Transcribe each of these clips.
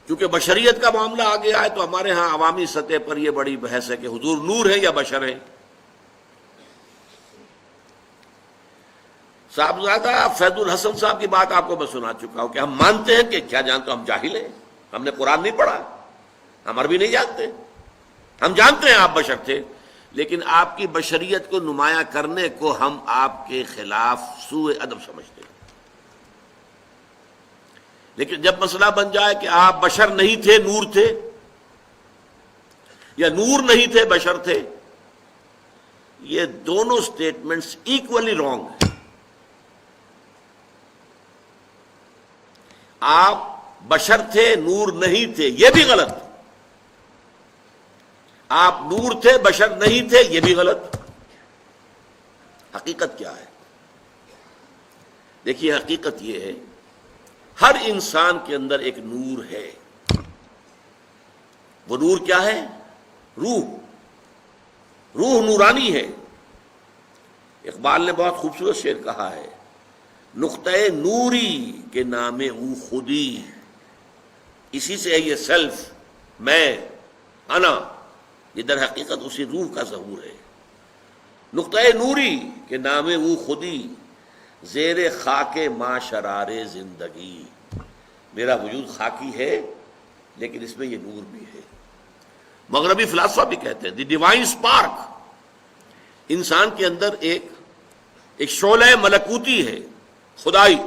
چونکہ بشریت کا معاملہ آ گیا ہے تو ہمارے ہاں عوامی سطح پر یہ بڑی بحث ہے کہ حضور نور ہے یا بشر ہے۔ صاحبزادہ فیض الحسن صاحب کی بات آپ کو میں سنا چکا ہوں کہ ہم مانتے ہیں کہ کیا جانتے ہم جاہل ہیں، ہم نے قرآن نہیں پڑھا، ہم عربی نہیں جانتے، ہم جانتے ہیں آپ بشر تھے، لیکن آپ کی بشریت کو نمایاں کرنے کو ہم آپ کے خلاف سوء ادب سمجھتے ہیں۔ لیکن جب مسئلہ بن جائے کہ آپ بشر نہیں تھے نور تھے، یا نور نہیں تھے بشر تھے، یہ دونوں سٹیٹمنٹس ایکولی رانگ ہیں۔ آپ بشر تھے نور نہیں تھے یہ بھی غلط، آپ نور تھے بشر نہیں تھے یہ بھی غلط۔ حقیقت کیا ہے؟ دیکھیے حقیقت یہ ہے، ہر انسان کے اندر ایک نور ہے۔ وہ نور کیا ہے؟ روح نورانی ہے۔ اقبال نے بہت خوبصورت شعر کہا ہے، نقطۂ نوری کے نام او خودی، اسی سے ہے یہ سیلف، میں، انا، یہ در حقیقت اسی روح کا ظہور ہے۔ نقطۂ نوری کے نام او خودی، زیر خاک ما شرار زندگی، میرا وجود خاکی ہے لیکن اس میں یہ نور بھی ہے۔ مغربی فلاسفہ بھی کہتے ہیں دی ڈیوائن اسپارک، انسان کے اندر ایک شعلہ ملکوتی ہے، خدائی،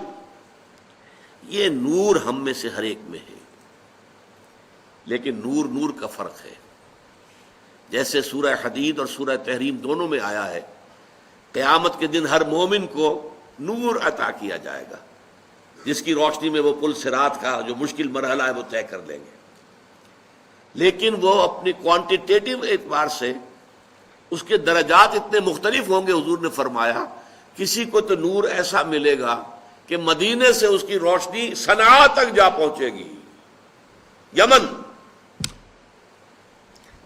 یہ نور ہم میں سے ہر ایک میں ہے، لیکن نور کا فرق ہے۔ جیسے سورہ حدید اور سورہ تحریم دونوں میں آیا ہے، قیامت کے دن ہر مومن کو نور عطا کیا جائے گا، جس کی روشنی میں وہ پل صراط کا جو مشکل مرحلہ ہے وہ طے کر لیں گے، لیکن وہ اپنی کوانٹیٹیو اعتبار سے اس کے درجات اتنے مختلف ہوں گے۔ حضور نے فرمایا کسی کو تو نور ایسا ملے گا کہ مدینے سے اس کی روشنی صنعاء تک جا پہنچے گی، یمن۔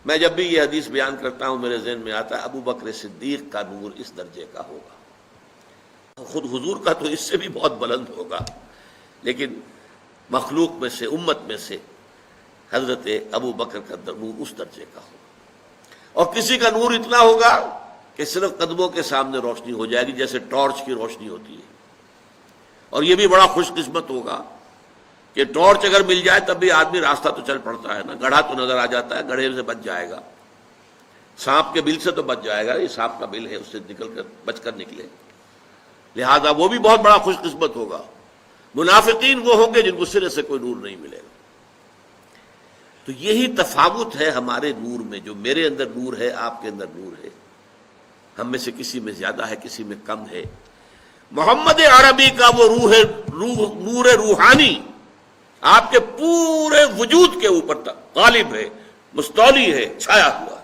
میں جب بھی یہ حدیث بیان کرتا ہوں میرے ذہن میں آتا ہے ابو بکر صدیق کا نور اس درجے کا ہوگا، خود حضور کا تو اس سے بھی بہت بلند ہوگا، لیکن مخلوق میں سے، امت میں سے حضرت ابو بکر کا نور اس درجے کا ہوگا۔ اور کسی کا نور اتنا ہوگا کہ صرف قدموں کے سامنے روشنی ہو جائے گی، جیسے ٹارچ کی روشنی ہوتی ہے۔ اور یہ بھی بڑا خوش قسمت ہوگا کہ ٹارچ اگر مل جائے تب بھی آدمی راستہ تو چل پڑتا ہے نا، گڑھا تو نظر آ جاتا ہے، گڑھے سے بچ جائے گا، سانپ کے بل سے تو بچ جائے گا، یہ سانپ کا بل ہے اس سے بچ کر نکلے، لہذا وہ بھی بہت بڑا خوش قسمت ہوگا۔ منافقین وہ ہوں گے جن کو سرے سے کوئی نور نہیں ملے گا۔ تو یہی تفاوت ہے ہمارے نور میں، جو میرے اندر نور ہے آپ کے اندر نور ہے، ہم میں سے کسی میں زیادہ ہے کسی میں کم ہے۔ محمد عربی کا وہ نور روحانی آپ کے پورے وجود کے اوپر غالب ہے، مستولی ہے، چھایا ہوا ہے۔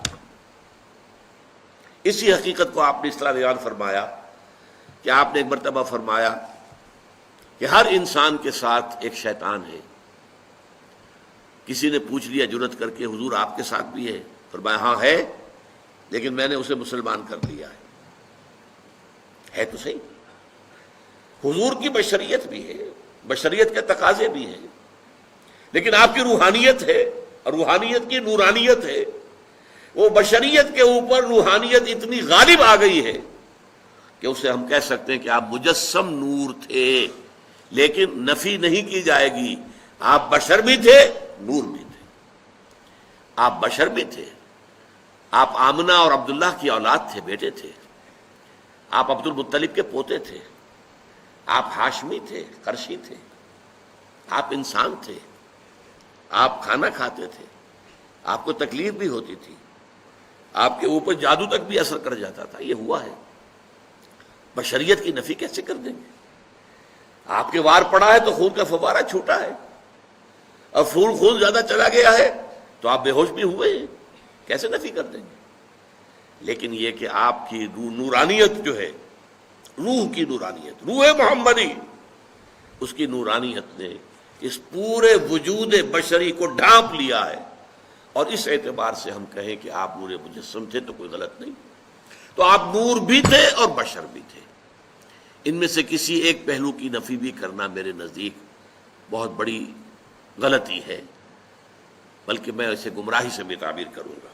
اسی حقیقت کو آپ نے اس طرح بیان فرمایا کہ آپ نے ایک مرتبہ فرمایا کہ ہر انسان کے ساتھ ایک شیطان ہے۔ کسی نے پوچھ لیا جرت کر کے حضور آپ کے ساتھ بھی ہے؟ فرمایا ہاں ہے، لیکن میں نے اسے مسلمان کر دیا ہے تو صحیح۔ حضور کی بشریت بھی ہے، بشریت کے تقاضے بھی ہیں، لیکن آپ کی روحانیت ہے، اور روحانیت کی نورانیت ہے۔ وہ بشریت کے اوپر روحانیت اتنی غالب آ گئی ہے کہ اسے ہم کہہ سکتے ہیں کہ آپ مجسم نور تھے، لیکن نفی نہیں کی جائے گی، آپ بشر بھی تھے نور بھی تھے۔ آپ بشر بھی تھے، آپ آمنہ اور عبداللہ کی اولاد تھے، بیٹے تھے، آپ عبد المطلب کے پوتے تھے، آپ ہاشمی تھے، قرشی تھے، آپ انسان تھے، آپ کھانا کھاتے تھے، آپ کو تکلیف بھی ہوتی تھی، آپ کے اوپر جادو تک بھی اثر کر جاتا تھا، یہ ہوا ہے۔ بشریت کی نفی کیسے کر دیں گے؟ آپ کے وار پڑا ہے تو خون کا فوارہ چھوٹا ہے، اور خون زیادہ چلا گیا ہے تو آپ بے ہوش بھی ہوئے ہیں، کیسے نفی کر دیں گے؟ لیکن یہ کہ آپ کی نورانیت جو ہے، روح کی نورانیت، روح محمدی، اس کی نورانیت نے اس پورے وجود بشری کو ڈھانپ لیا ہے، اور اس اعتبار سے ہم کہیں کہ آپ نور مجسم تھے تو کوئی غلط نہیں۔ تو آپ نور بھی تھے اور بشر بھی تھے۔ ان میں سے کسی ایک پہلو کی نفی بھی کرنا میرے نزدیک بہت بڑی غلطی ہے، بلکہ میں اسے گمراہی سے بھی تعبیر کروں گا۔